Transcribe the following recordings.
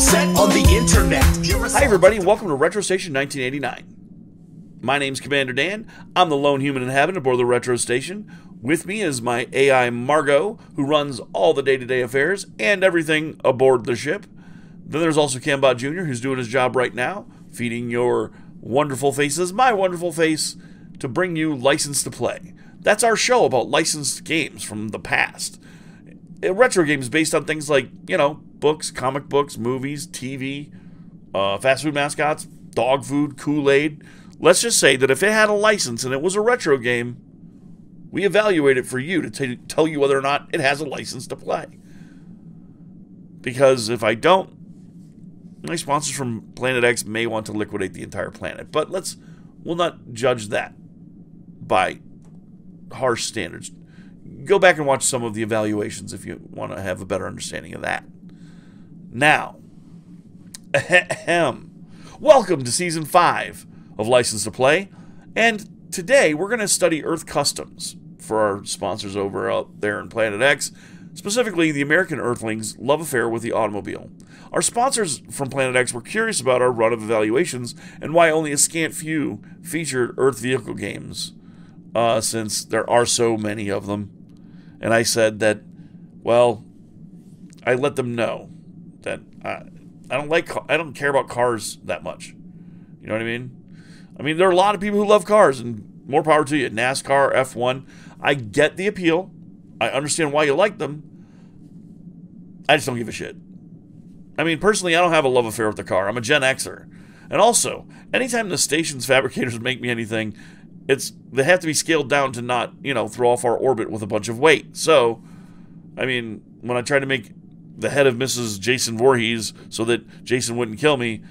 set on the internet. Hi everybody, and welcome to Retro Station 1989. My name's Commander Dan. I'm the lone human inhabitant aboard the Retro Station. With me is my AI Margot, who runs all the day-to-day affairs and everything aboard the ship. Then there's also Cambot Jr., who's doing his job right now, feeding your wonderful faces, my wonderful face, to bring you License to Play. That's our show about licensed games from the past. Retro games based on things like, you know, books, comic books, movies, TV, fast food mascots, dog food, Kool-Aid. Let's just say that if it had a license and it was a retro game, we evaluate it for you to tell you whether or not it has a license to play. Because if I don't, my sponsors from Planet X may want to liquidate the entire planet. But we'll not judge that by harsh standards. Go back and watch some of the evaluations if you want to have a better understanding of that. Now, welcome to Season 5 of License to Play. And today we're going to study Earth Customs for our sponsors over out there in Planet X, specifically the American Earthlings' love affair with the automobile. Our sponsors from Planet X were curious about our run of evaluations and why only a scant few featured Earth vehicle games, since there are so many of them. And I said that, well, I let them know that I don't care about cars that much. You know what I mean? I mean, there are a lot of people who love cars, and more power to you. NASCAR, F1. I get the appeal. I understand why you like them. I just don't give a shit. I mean, personally, I don't have a love affair with the car. I'm a Gen Xer. And also, anytime the station's fabricators make me anything, they have to be scaled down to not, you know, throw off our orbit with a bunch of weight. So, I mean, when I tried to make the head of Mrs. Jason Voorhees so that Jason wouldn't kill me,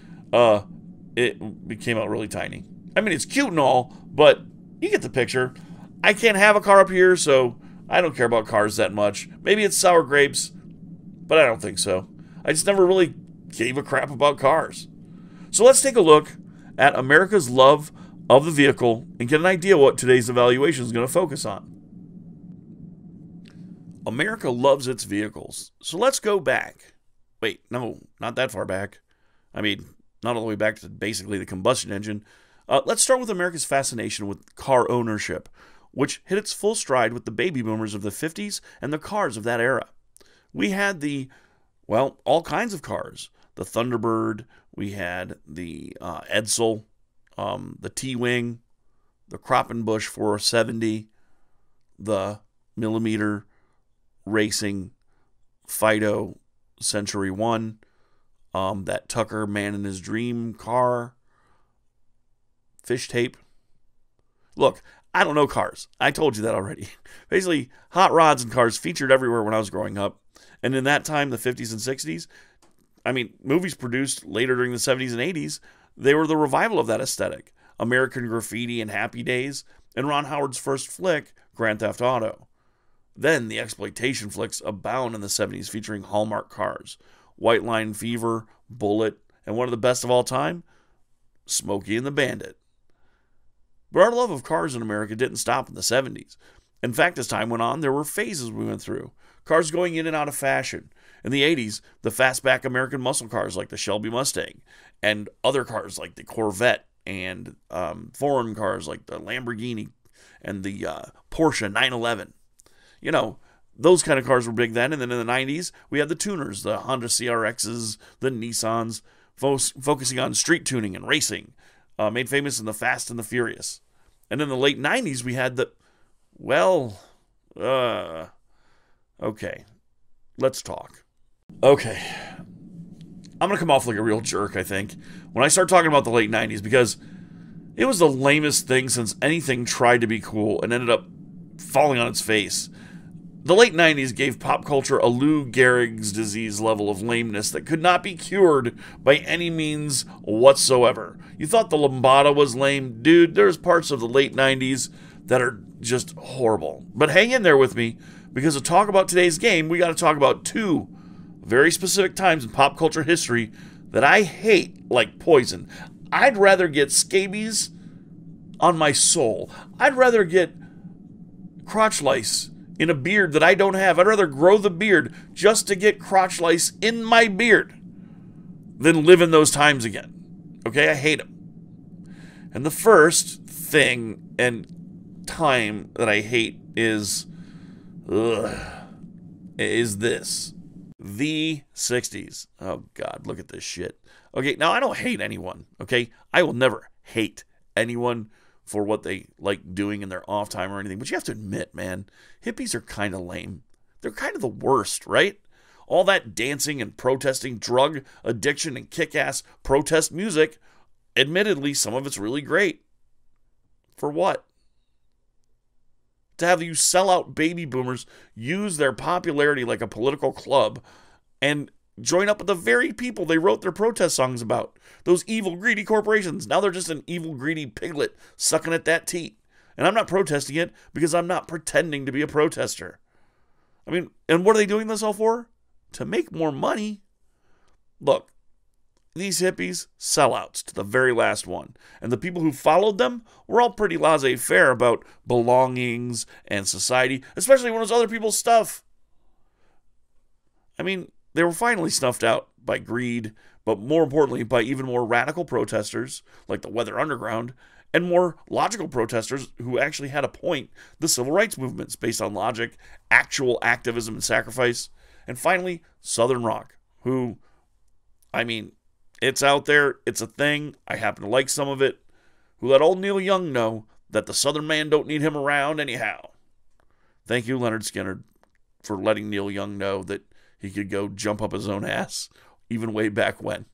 it came out really tiny. I mean, it's cute and all, but you get the picture. I can't have a car up here, so I don't care about cars that much. Maybe it's sour grapes, but I don't think so. I just never really gave a crap about cars. So let's take a look at America's love of the vehicle and get an idea what today's evaluation is going to focus on. America loves its vehicles. So let's go back. Wait, no, not that far back. I mean, not all the way back to basically the combustion engine. Let's start with America's fascination with car ownership, which hit its full stride with the baby boomers of the 50s and the cars of that era. We had all kinds of cars. The Thunderbird, we had the Edsel, the T-Wing, the Kroppenbusch 470, the Millimeter Racing Fido Century 1, that Tucker Man in His Dream car, Fish Tape. Look, I don't know cars. I told you that already. Basically, hot rods and cars featured everywhere when I was growing up. And in that time, the 50s and 60s, I mean, movies produced later during the 70s and 80s, they were the revival of that aesthetic. American Graffiti and Happy Days, and Ron Howard's first flick, Grand Theft Auto. Then the exploitation flicks abound in the 70s featuring Hallmark cars. White Line Fever, Bullet, and one of the best of all time, Smokey and the Bandit. But our love of cars in America didn't stop in the 70s. In fact, as time went on, there were phases we went through. Cars going in and out of fashion. In the 80s, the fastback American muscle cars like the Shelby Mustang, and other cars like the Corvette, and foreign cars like the Lamborghini and the Porsche 911. You know, those kind of cars were big then. And then in the 90s, we had the tuners, the Honda CRXs, the Nissans, focusing on street tuning and racing, made famous in the Fast and the Furious. And in the late 90s, we had okay, let's talk. Okay, I'm going to come off like a real jerk, I think, when I start talking about the late 90s, because it was the lamest thing since anything tried to be cool and ended up falling on its face. The late 90s gave pop culture a Lou Gehrig's disease level of lameness that could not be cured by any means whatsoever. You thought the Lambada was lame? Dude, there's parts of the late 90s that are just horrible. But hang in there with me, because to talk about today's game, we got to talk about two very specific times in pop culture history that I hate like poison. I'd rather get scabies on my soul. I'd rather get crotch lice in a beard that I don't have. I'd rather grow the beard just to get crotch lice in my beard than live in those times again. Okay, I hate them. And the first thing and time that I hate is this. The 60s. Oh, God, look at this shit. Okay, now I don't hate anyone, okay? I will never hate anyone for what they like doing in their off time or anything. But you have to admit, man, hippies are kind of lame. They're kind of the worst, right? All that dancing and protesting, drug addiction and kick-ass protest music, admittedly, some of it's really great. For what? To have you sellout baby boomers use their popularity like a political club and join up with the very people they wrote their protest songs about. Those evil, greedy corporations. Now they're just an evil, greedy piglet sucking at that teat. And I'm not protesting it because I'm not pretending to be a protester. I mean, and what are they doing this all for? To make more money. Look, these hippies, sellouts to the very last one. And the people who followed them were all pretty laissez-faire about belongings and society, especially when it was other people's stuff. I mean, they were finally snuffed out by greed, but more importantly, by even more radical protesters, like the Weather Underground, and more logical protesters who actually had a point, the civil rights movements based on logic, actual activism and sacrifice, and finally, Southern rock, who, I mean, it's out there, it's a thing, I happen to like some of it, who let old Neil Young know that the Southern man don't need him around anyhow. Thank you, Leonard Skinner, for letting Neil Young know that he could go jump up his own ass, even way back when.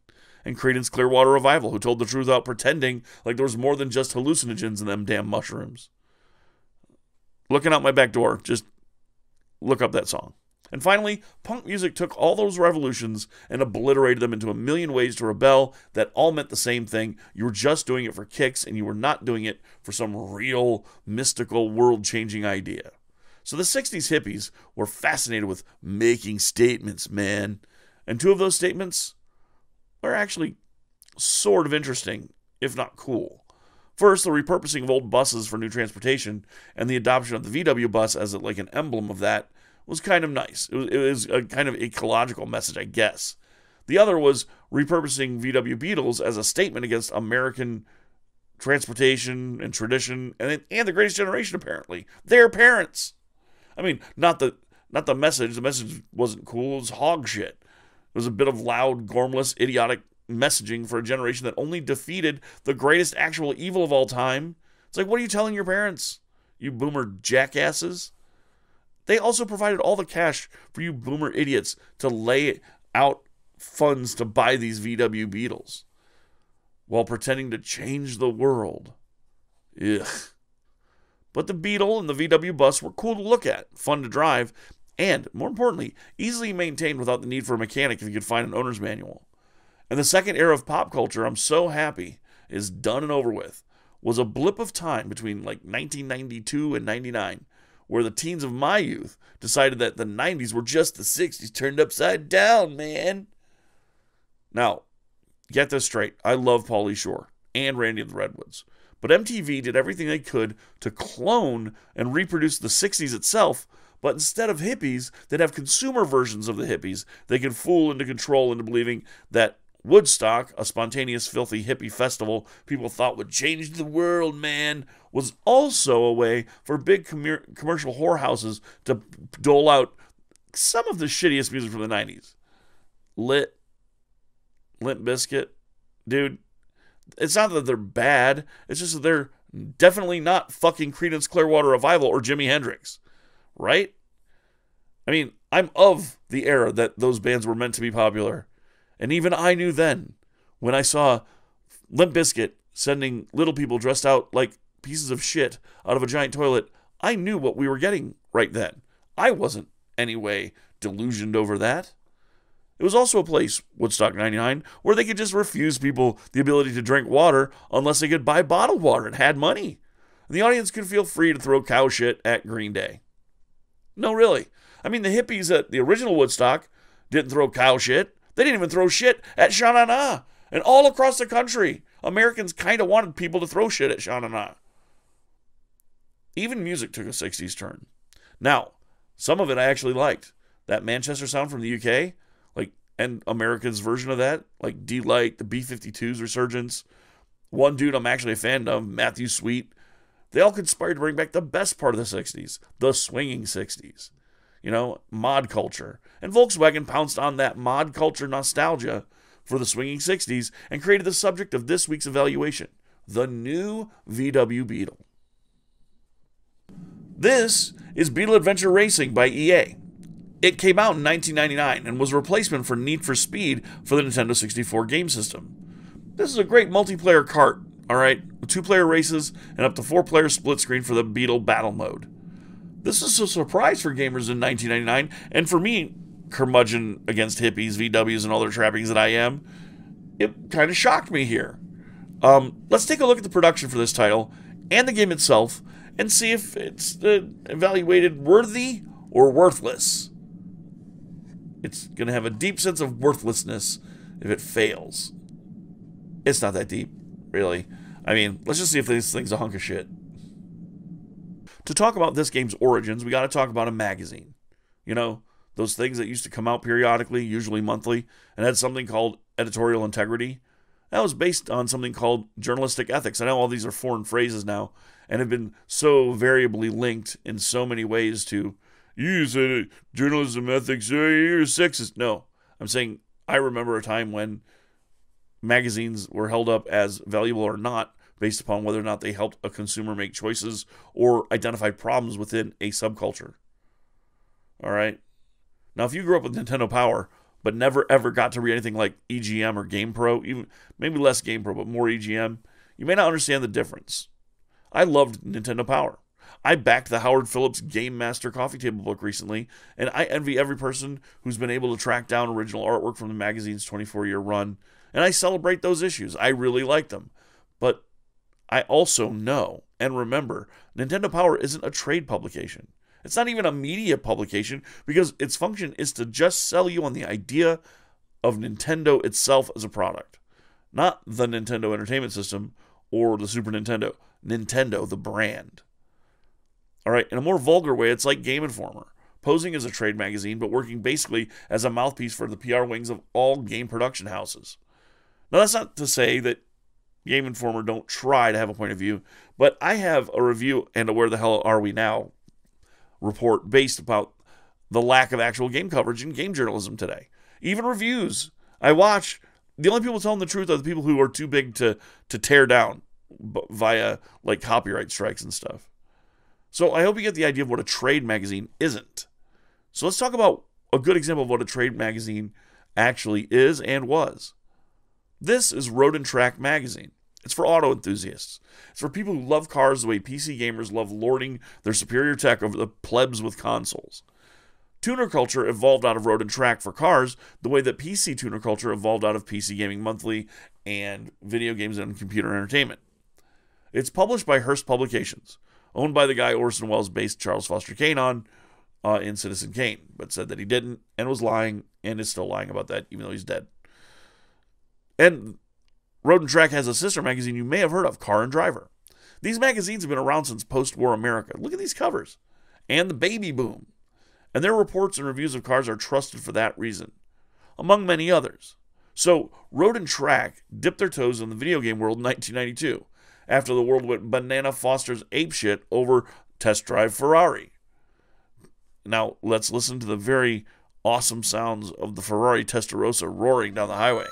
And Creedence Clearwater Revival, who told the truth without pretending like there was more than just hallucinogens in them damn mushrooms. Looking out my back door, just look up that song. And finally, punk music took all those revolutions and obliterated them into a million ways to rebel that all meant the same thing. You were just doing it for kicks, and you were not doing it for some real, mystical, world-changing idea. So the 60s hippies were fascinated with making statements, man. And two of those statements are actually sort of interesting, if not cool. First, the repurposing of old buses for new transportation and the adoption of the VW bus as like an emblem of that was kind of nice. It was a kind of ecological message, I guess. The other was repurposing VW Beetles as a statement against American transportation and tradition and the greatest generation, apparently. Their parents. I mean, not the message. The message wasn't cool. It was hog shit. It was a bit of loud, gormless, idiotic messaging for a generation that only defeated the greatest actual evil of all time. It's like, what are you telling your parents, you boomer jackasses? They also provided all the cash for you boomer idiots to lay out funds to buy these VW Beetles while pretending to change the world. Ugh. But the Beetle and the VW bus were cool to look at, fun to drive, and, more importantly, easily maintained without the need for a mechanic if you could find an owner's manual. And the second era of pop culture, I'm so happy, is done and over with, was a blip of time between like 1992 and 99, where the teens of my youth decided that the 90s were just the 60s turned upside down, man. Now, get this straight. I love Pauly Shore and Randy of the Redwoods. But MTV did everything they could to clone and reproduce the 60s itself, but instead of hippies, they'd have consumer versions of the hippies they could fool into control into believing that Woodstock, a spontaneous, filthy hippie festival people thought would change the world, man, was also a way for big commercial whorehouses to dole out some of the shittiest music from the 90s. Limp Bizkit, dude, it's not that they're bad, it's just that they're definitely not fucking Creedence Clearwater Revival or Jimi Hendrix, right? I mean, I'm of the era that those bands were meant to be popular. And even I knew then, when I saw Limp Bizkit sending little people dressed out like pieces of shit out of a giant toilet, I knew what we were getting right then. I wasn't, anyway, delusioned over that. It was also a place, Woodstock 99, where they could just refuse people the ability to drink water unless they could buy bottled water and had money. And the audience could feel free to throw cow shit at Green Day. No, really. I mean, the hippies at the original Woodstock didn't throw cow shit. They didn't even throw shit at Sha Na Na. And all across the country, Americans kind of wanted people to throw shit at Sha Na Na. Even music took a 60s turn. Now, some of it I actually liked. That Manchester sound from the UK, like and America's version of that, like D-Light, the B-52's resurgence. One dude I'm actually a fan of, Matthew Sweet, they all conspired to bring back the best part of the 60s, the swinging 60s. You know, mod culture. And Volkswagen pounced on that mod culture nostalgia for the swinging 60s and created the subject of this week's evaluation, the new VW Beetle. This is Beetle Adventure Racing by EA. It came out in 1999 and was a replacement for Need for Speed for the Nintendo 64 game system. This is a great multiplayer kart, alright, with 2-player races and up to 4-player split screen for the Beetle battle mode. This is a surprise for gamers in 1999, and for me, curmudgeon against hippies, VWs, and all their trappings that I am, it kind of shocked me here. Let's take a look at the production for this title and the game itself and see if it's evaluated worthy or worthless. It's going to have a deep sense of worthlessness if it fails. It's not that deep, really. I mean, let's just see if this thing's a hunk of shit. To talk about this game's origins, we got to talk about a magazine. You know, those things that used to come out periodically, usually monthly, and had something called editorial integrity. That was based on something called journalistic ethics. I know all these are foreign phrases now and have been so variably linked in so many ways to, you said journalism ethics, you're sexist. No, I'm saying I remember a time when magazines were held up as valuable or not based upon whether or not they helped a consumer make choices or identify problems within a subculture. All right? Now, if you grew up with Nintendo Power, but never ever got to read anything like EGM or GamePro, even maybe less GamePro, but more EGM, you may not understand the difference. I loved Nintendo Power. I backed the Howard Phillips Game Master coffee table book recently, and I envy every person who's been able to track down original artwork from the magazine's 24-year run, and I celebrate those issues. I really like them. But I also know and remember Nintendo Power isn't a trade publication. It's not even a media publication because its function is to just sell you on the idea of Nintendo itself as a product. Not the Nintendo Entertainment System or the Super Nintendo. Nintendo, the brand. Alright, in a more vulgar way, it's like Game Informer, posing as a trade magazine but working basically as a mouthpiece for the PR wings of all game production houses. Now, that's not to say that Game Informer don't try to have a point of view, but I have a review and a Where the Hell Are We Now report based about the lack of actual game coverage in game journalism today. Even reviews I watch, the only people telling the truth are the people who are too big to tear down via like copyright strikes and stuff. So I hope you get the idea of what a trade magazine isn't. So let's talk about a good example of what a trade magazine actually is and was. This is Road and Track magazine. It's for auto enthusiasts. It's for people who love cars the way PC gamers love lording their superior tech over the plebs with consoles. Tuner culture evolved out of Road and Track for cars the way that PC tuner culture evolved out of PC Gaming Monthly and video games and computer entertainment. It's published by Hearst Publications, owned by the guy Orson Welles based Charles Foster Kane on in Citizen Kane, but said that he didn't and was lying and is still lying about that even though he's dead. And Road and Track has a sister magazine you may have heard of, Car and Driver. These magazines have been around since post-war America. Look at these covers. And the baby boom. And their reports and reviews of cars are trusted for that reason, among many others. So, Road and Track dipped their toes in the video game world in 1992, after the world went banana Foster's apeshit over Test Drive Ferrari. Now, let's listen to the very awesome sounds of the Ferrari Testarossa roaring down the highway.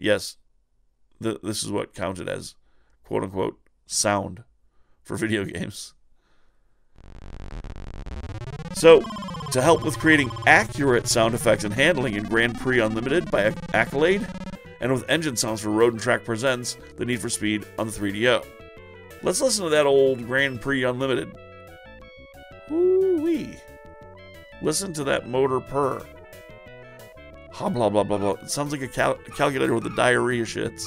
Yes, this is what counted as quote-unquote sound for video games. So, to help with creating accurate sound effects and handling in Grand Prix Unlimited by Accolade, and with engine sounds for Road and Track presents the Need for Speed on the 3DO. Let's listen to that old Grand Prix Unlimited. Woo-wee. Listen to that motor purr. Blah, blah, blah, blah, blah. It sounds like a calculator with the diarrhea shits.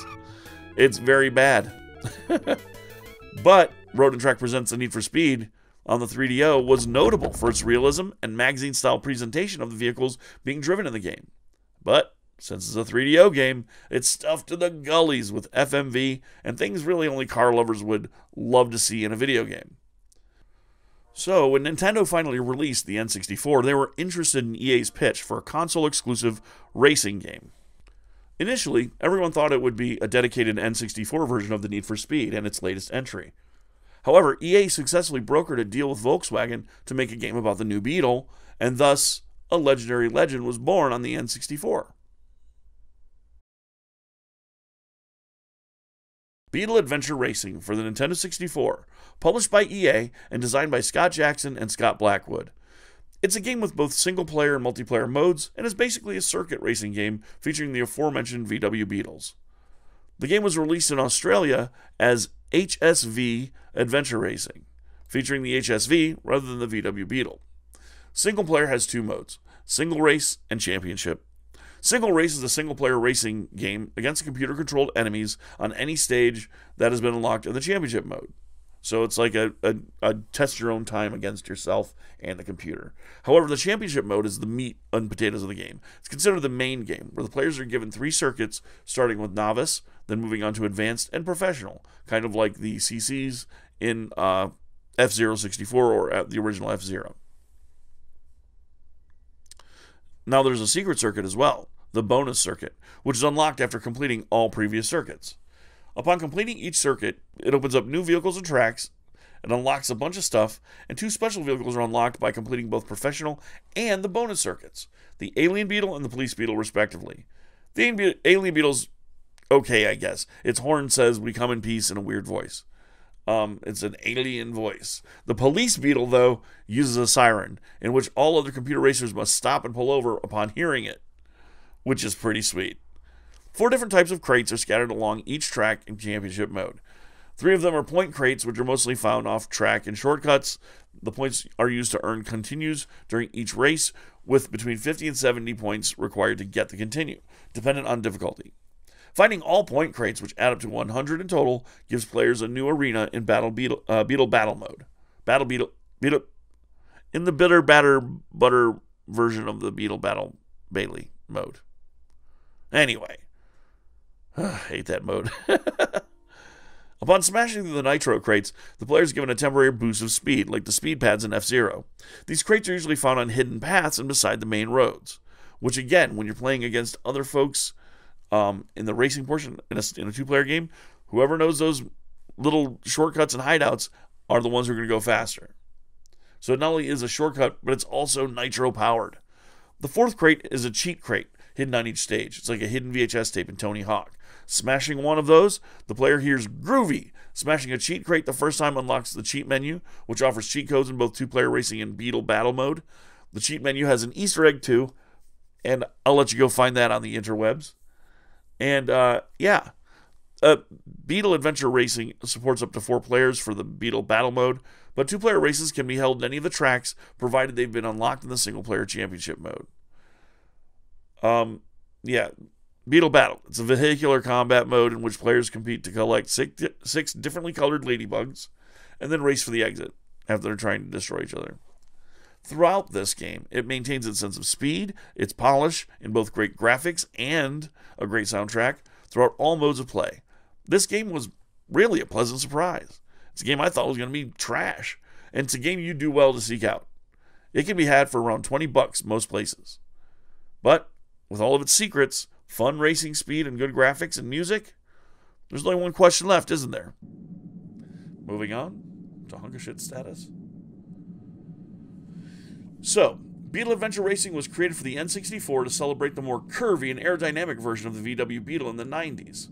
It's very bad. But Road and Track presents the Need for Speed on the 3DO was notable for its realism and magazine-style presentation of the vehicles being driven in the game. But Since it's a 3DO game, it's stuffed to the gullies with FMV and things really only car lovers would love to see in a video game. So, when Nintendo finally released the N64, they were interested in EA's pitch for a console-exclusive racing game. Initially, everyone thought it would be a dedicated N64 version of the Need for Speed and its latest entry. However, EA successfully brokered a deal with Volkswagen to make a game about the new Beetle, and thus, a legendary legend was born on the N64. Beetle Adventure Racing for the Nintendo 64, published by EA and designed by Scott Jackson and Scott Blackwood. It's a game with both single-player and multiplayer modes, and is basically a circuit racing game featuring the aforementioned VW Beetles. The game was released in Australia as HSV Adventure Racing, featuring the HSV rather than the VW Beetle. Single player has two modes, single race and championship. Single race is a single-player racing game against computer-controlled enemies on any stage that has been unlocked in the championship mode. So it's like a test your own time against yourself and the computer. However, the championship mode is the meat and potatoes of the game. It's considered the main game, where the players are given 3 circuits, starting with novice, then moving on to advanced and professional, kind of like the CCs in F-Zero 64 or the original F-Zero. Now there's a secret circuit as well, the bonus circuit, which is unlocked after completing all previous circuits. Upon completing each circuit, it opens up new vehicles and tracks, it unlocks a bunch of stuff, and 2 special vehicles are unlocked by completing both professional and the bonus circuits, the Alien Beetle and the Police Beetle respectively. The Alien Beetle's okay, I guess. Its horn says, "We come in peace," in a weird voice. It's an alien voice. The Police Beetle, though, uses a siren, in which all other computer racers must stop and pull over upon hearing it, which is pretty sweet. 4 different types of crates are scattered along each track in championship mode. 3 of them are point crates, which are mostly found off track in shortcuts. The points are used to earn continues during each race, with between 50 and 70 points required to get the continue, dependent on difficulty. Finding all point crates, which add up to 100 in total, gives players a new arena in Beetle Battle mode. Beetle in the bitter batter butter version of the Beetle Battle Bailey mode. Anyway, I hate that mode. Upon smashing through the nitro crates, the player is given a temporary boost of speed, like the speed pads in F-Zero. These crates are usually found on hidden paths and beside the main roads, which again, when you're playing against other folks in the racing portion in a 2-player game, whoever knows those little shortcuts and hideouts are the ones who are going to go faster. So it not only is a shortcut, but it's also nitro powered. The 4th crate is a cheat crate hidden on each stage. It's like a hidden VHS tape in Tony Hawk. Smashing one of those, the player hears groovy. Smashing a cheat crate the first time unlocks the cheat menu, which offers cheat codes in both 2-player racing and Beetle Battle mode. The cheat menu has an Easter egg too, and I'll let you go find that on the interwebs. And Beetle Adventure Racing supports up to 4 players for the Beetle Battle mode, but 2-player races can be held in any of the tracks, provided they've been unlocked in the single-player championship mode. Beetle Battle. It's a vehicular combat mode in which players compete to collect 6 differently colored ladybugs, and then race for the exit after they're trying to destroy each other. Throughout this game, it maintains its sense of speed, its polish, in both great graphics and a great soundtrack throughout all modes of play. This game was really a pleasant surprise. It's a game I thought was going to be trash, and it's a game you do well to seek out. It can be had for around $20 most places. But with all of its secrets, fun racing speed, and good graphics and music, there's only one question left, isn't there? Moving on to hunk of shit status. So, Beetle Adventure Racing was created for the N64 to celebrate the more curvy and aerodynamic version of the VW Beetle in the 90s.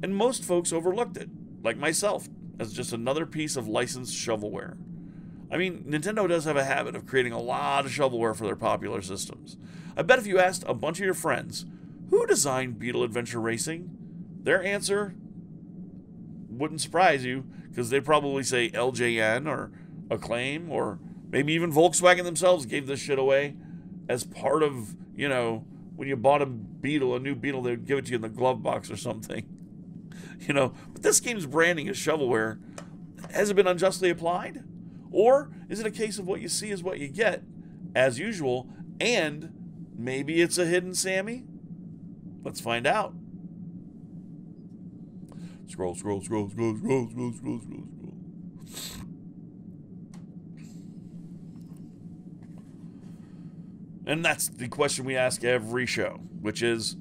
And most folks overlooked it, like myself, as just another piece of licensed shovelware. I mean, Nintendo does have a habit of creating a lot of shovelware for their popular systems. I bet if you asked a bunch of your friends, who designed Beetle Adventure Racing? Their answer wouldn't surprise you, because they'd probably say LJN or Acclaim, or maybe even Volkswagen themselves gave this shit away as part of, when you bought a new Beetle, they'd give it to you in the glove box or something. But this game's branding as shovelware. Has it been unjustly applied? Or is it a case of what you see is what you get, as usual, and maybe it's a hidden Sammy? Let's find out. Scroll, scroll, scroll, scroll, scroll, scroll, scroll, scroll, scroll. And that's the question we ask every show, which is,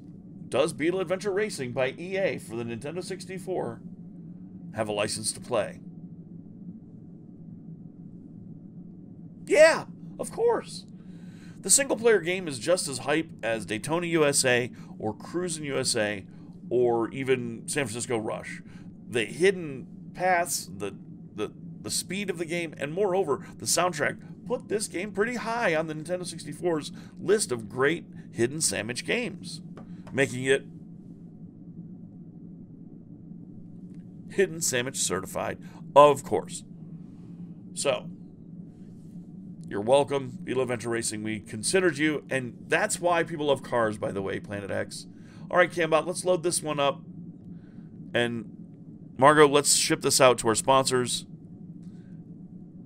does Beetle Adventure Racing by EA for the Nintendo 64 have a license to play? Yeah, of course. The single-player game is just as hype as Daytona USA or Cruisin' USA or even San Francisco Rush. The hidden paths, the speed of the game, and moreover, the soundtrack put this game pretty high on the Nintendo 64's list of great hidden sandwich games, making it hidden sandwich certified, of course. So, you're welcome, Beetle Adventure Racing. We considered you, and that's why people love cars, by the way, Planet X. All right, Cambot, let's load this one up. And, Margot, let's ship this out to our sponsors.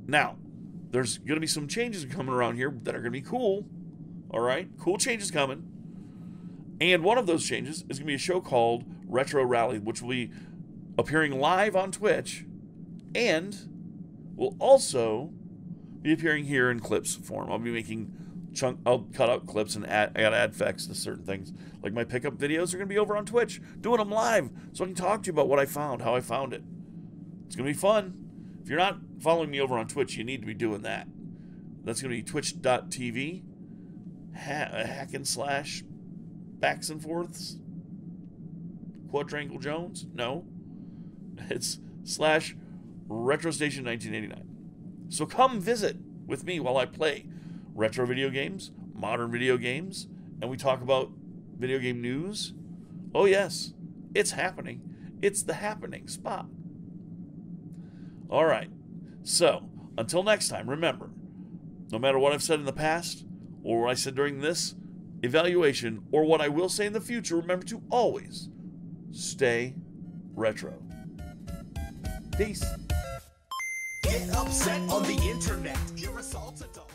Now, there's going to be some changes coming around here that are going to be cool. All right? Cool changes coming. And one of those changes is going to be a show called Retro Rally, which will be appearing live on Twitch and will also be appearing here in clips form. I'll be making I'll cut out clips and add effects to certain things. Like my pickup videos are going to be over on Twitch, doing them live, so I can talk to you about what I found, how I found it. It's going to be fun. If you're not following me over on Twitch, you need to be doing that. That's going to be twitch.tv, hack and slash, backs and forths, Quadrangle Jones. No, it's slash RetroStation 1989. So come visit with me while I play retro video games, modern video games, and we talk about video game news. Oh yes, it's happening. It's the happening spot. All right. So, until next time, remember, no matter what I've said in the past, or what I said during this evaluation, or what I will say in the future, remember to always stay retro. Peace. Get upset on the internet. You're a salted dog.